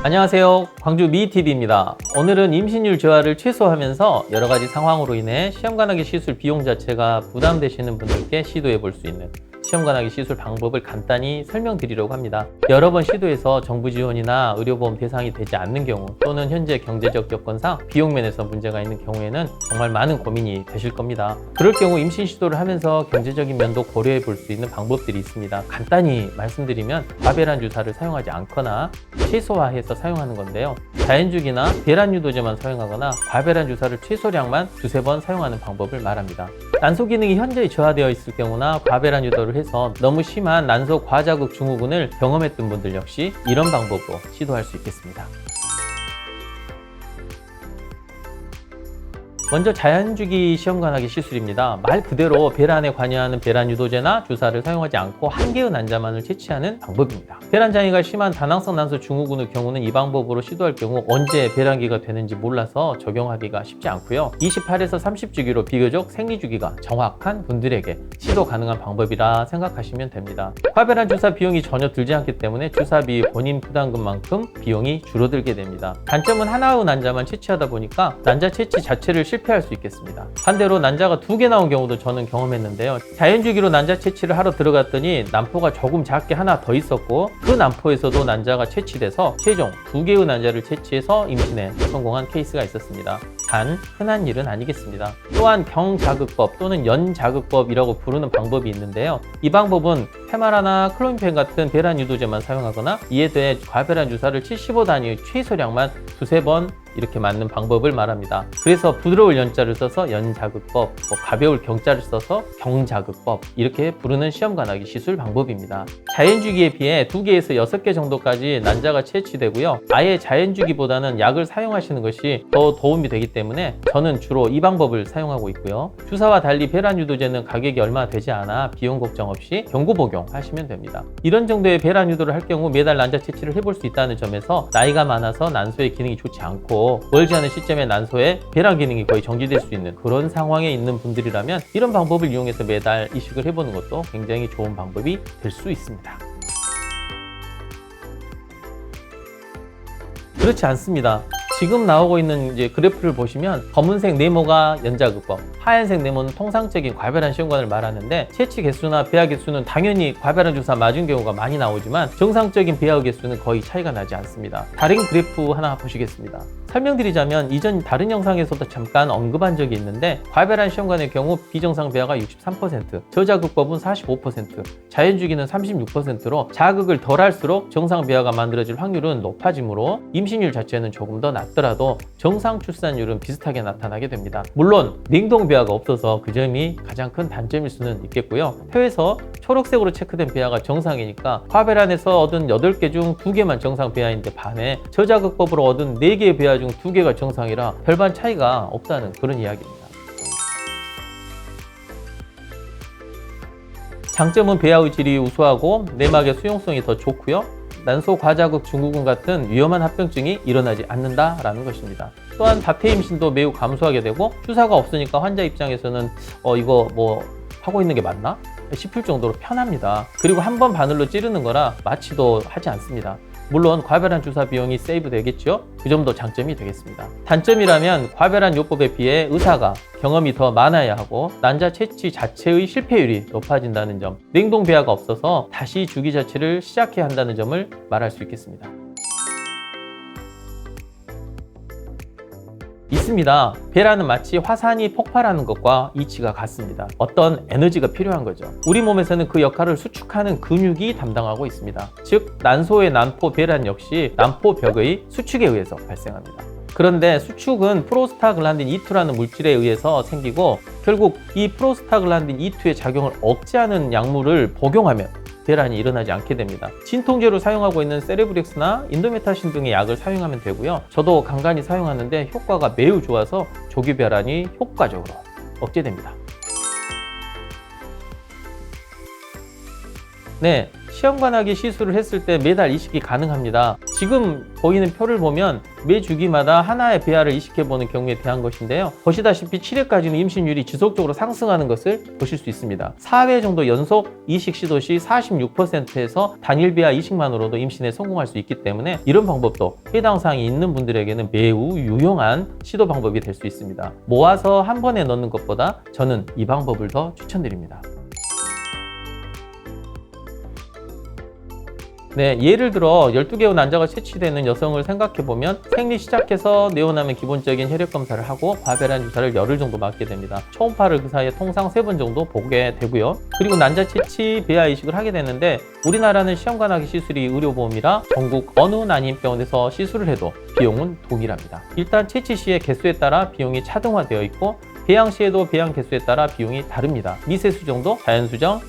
안녕하세요. 광주 미TV입니다. 오늘은 임신율 저하를 최소화하면서 여러가지 상황으로 인해 시험관하기 시술 비용 자체가 부담되시는 분들께 시도해 볼 수 있는 시험관하기 시술 방법을 간단히 설명드리려고 합니다. 여러 번 시도해서 정부 지원이나 의료보험 대상이 되지 않는 경우 또는 현재 경제적 여건상 비용 면에서 문제가 있는 경우에는 정말 많은 고민이 되실 겁니다. 그럴 경우 임신 시도를 하면서 경제적인 면도 고려해 볼 수 있는 방법들이 있습니다. 간단히 말씀드리면 과배란 주사를 사용하지 않거나 최소화해서 사용하는 건데요. 자연주기나 배란 유도제만 사용하거나 과배란 주사를 최소량만 두세 번 사용하는 방법을 말합니다. 난소 기능이 현저히 저하되어 있을 경우나 과배란 유도를 해서 너무 심한 난소 과자극 증후군을 경험했던 분들 역시 이런 방법으로 시도할 수 있겠습니다. 먼저 자연주기 시험관하기 시술입니다. 말 그대로 배란에 관여하는 배란 유도제나 주사를 사용하지 않고 한 개의 난자만을 채취하는 방법입니다. 배란 장애가 심한 다낭성 난소 증후군의 경우는 이 방법으로 시도할 경우 언제 배란기가 되는지 몰라서 적용하기가 쉽지 않고요. 28에서 30주기로 비교적 생리주기가 정확한 분들에게 시도 가능한 방법이라 생각하시면 됩니다. 과배란 주사 비용이 전혀 들지 않기 때문에 주사비 본인 부담금만큼 비용이 줄어들게 됩니다. 단점은 하나의 난자만 채취하다 보니까 난자 채취 자체를 실패할 수 있겠습니다. 반대로 난자가 2개 나온 경우도 저는 경험했는데요. 자연주기로 난자 채취를 하러 들어갔더니 난포가 조금 작게 하나 더 있었고 그 난포에서도 난자가 채취돼서 최종 2개의 난자를 채취해서 임신에 성공한 케이스가 있었습니다. 단 흔한 일은 아니겠습니다. 또한 경자극법 또는 연자극법이라고 부르는 방법이 있는데요. 이 방법은 페마라나 클로미펜 같은 배란 유도제만 사용하거나 이에 대해 과배란 주사를 75단위의 최소량만 두세 번 이렇게 맞는 방법을 말합니다. 그래서 부드러울 연자를 써서 연자극법, 가벼울 경자를 써서 경자극법 이렇게 부르는 시험관하기 시술 방법입니다. 자연주기에 비해 2개에서 6개 정도까지 난자가 채취되고요. 아예 자연주기보다는 약을 사용하시는 것이 더 도움이 되기 때문에 저는 주로 이 방법을 사용하고 있고요. 주사와 달리 배란 유도제는 가격이 얼마 되지 않아 비용 걱정 없이 경구 복용하시면 됩니다. 이런 정도의 배란 유도를 할 경우 매달 난자 채취를 해볼 수 있다는 점에서 나이가 많아서 난소의 기능이 좋지 않고 멀지 않은 시점에 난소의 배란 기능이 거의 정지될 수 있는 그런 상황에 있는 분들이라면 이런 방법을 이용해서 매달 이식을 해보는 것도 굉장히 좋은 방법이 될 수 있습니다. 그렇지 않습니다. 지금 나오고 있는 이제 그래프를 보시면 검은색 네모가 연자극법, 하얀색 네모는 통상적인 과배란 시험관을 말하는데 채취 개수나 배아 개수는 당연히 과배란 주사 맞은 경우가 많이 나오지만 정상적인 배아 개수는 거의 차이가 나지 않습니다. 다른 그래프 하나 보시겠습니다. 설명드리자면 이전 다른 영상에서도 잠깐 언급한 적이 있는데 과배란 시험관의 경우 비정상 배아가 63%, 저자극법은 45%, 자연주기는 36%로 자극을 덜 할수록 정상 배아가 만들어질 확률은 높아지므로 임신율 자체는 조금 더 낮더라도 정상 출산율은 비슷하게 나타나게 됩니다. 물론 냉동 배아가 없어서 그 점이 가장 큰 단점일 수는 있겠고요. 표에서 초록색으로 체크된 배아가 정상이니까 과배란에서 얻은 8개 중 2개만 정상 배아인데 반해 저자극법으로 얻은 4개의 배아 중 2개가 정상이라 별반 차이가 없다는 그런 이야기입니다. 장점은 배아의 질이 우수하고 내막의 수용성이 더 좋고요. 난소 과자극 증후군 같은 위험한 합병증이 일어나지 않는다라는 것입니다. 또한 다폐 임신도 매우 감소하게 되고 주사가 없으니까 환자 입장에서는 이거 뭐 하고 있는 게 맞나? 싶을 정도로 편합니다. 그리고 한 번 바늘로 찌르는 거라 마취도 하지 않습니다. 물론 과배란 주사 비용이 세이브 되겠죠? 그 점도 장점이 되겠습니다. 단점이라면 과배란 요법에 비해 의사가 경험이 더 많아야 하고 난자 채취 자체의 실패율이 높아진다는 점, 냉동 배아가 없어서 다시 주기 자체를 시작해야 한다는 점을 말할 수 있겠습니다. 있습니다. 배란은 마치 화산이 폭발하는 것과 이치가 같습니다. 어떤 에너지가 필요한 거죠. 우리 몸에서는 그 역할을 수축하는 근육이 담당하고 있습니다. 즉 난소의 난포 배란 역시 난포벽의 수축에 의해서 발생합니다. 그런데 수축은 프로스타글란딘 E2라는 물질에 의해서 생기고 결국 이 프로스타글란딘 E2의 작용을 억제하는 약물을 복용하면 배란이 일어나지 않게 됩니다. 진통제로 사용하고 있는 세레브렉스나 인도메타신 등의 약을 사용하면 되고요. 저도 간간히 사용하는데 효과가 매우 좋아서 조기 배란이 효과적으로 억제됩니다. 네, 시험관하기 시술을 했을 때 매달 이식이 가능합니다. 지금 보이는 표를 보면 매 주기마다 하나의 배아를 이식해보는 경우에 대한 것인데요. 보시다시피 7회까지는 임신율이 지속적으로 상승하는 것을 보실 수 있습니다. 4회 정도 연속 이식 시도 시 46%에서 단일 배아 이식만으로도 임신에 성공할 수 있기 때문에 이런 방법도 해당 사항이 있는 분들에게는 매우 유용한 시도 방법이 될 수 있습니다. 모아서 한 번에 넣는 것보다 저는 이 방법을 더 추천드립니다. 네, 예를 들어 12개월 난자가 채취되는 여성을 생각해보면 생리 시작해서 내원하면 기본적인 혈액 검사를 하고 과배란 주사를 열흘 정도 맞게 됩니다. 초음파를 그 사이에 통상 3번 정도 보게 되고요. 그리고 난자 채취 배아 이식을 하게 되는데 우리나라는 시험관하기 시술이 의료보험이라 전국 어느 난임병원에서 시술을 해도 비용은 동일합니다. 일단 채취 시의 개수에 따라 비용이 차등화되어 있고 배양 시에도 배양 개수에 따라 비용이 다릅니다. 미세수정도 자연수정,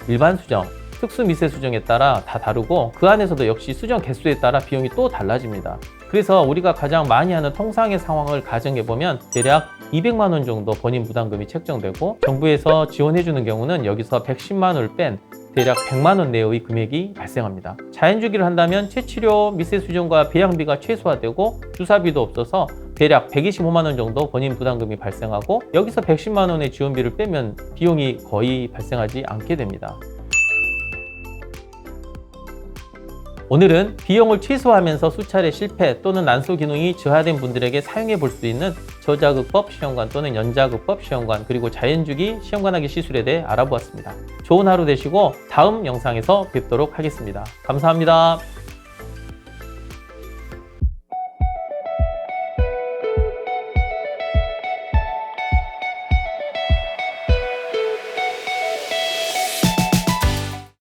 일반수정, 특수미세수정에 따라 다 다르고 그 안에서도 역시 수정 개수에 따라 비용이 또 달라집니다. 그래서 우리가 가장 많이 하는 통상의 상황을 가정해보면 대략 200만 원 정도 본인 부담금이 책정되고 정부에서 지원해주는 경우는 여기서 110만 원을 뺀 대략 100만 원 내외의 금액이 발생합니다. 자연주기를 한다면 채취료, 미세수정과 배양비가 최소화되고 주사비도 없어서 대략 125만 원 정도 본인 부담금이 발생하고 여기서 110만 원의 지원비를 빼면 비용이 거의 발생하지 않게 됩니다. 오늘은 비용을 최소화하면서 수차례 실패 또는 난소 기능이 저하된 분들에게 사용해 볼 수 있는 저자극법 시험관 또는 연자극법 시험관 그리고 자연주기 시험관하기 시술에 대해 알아보았습니다. 좋은 하루 되시고 다음 영상에서 뵙도록 하겠습니다. 감사합니다.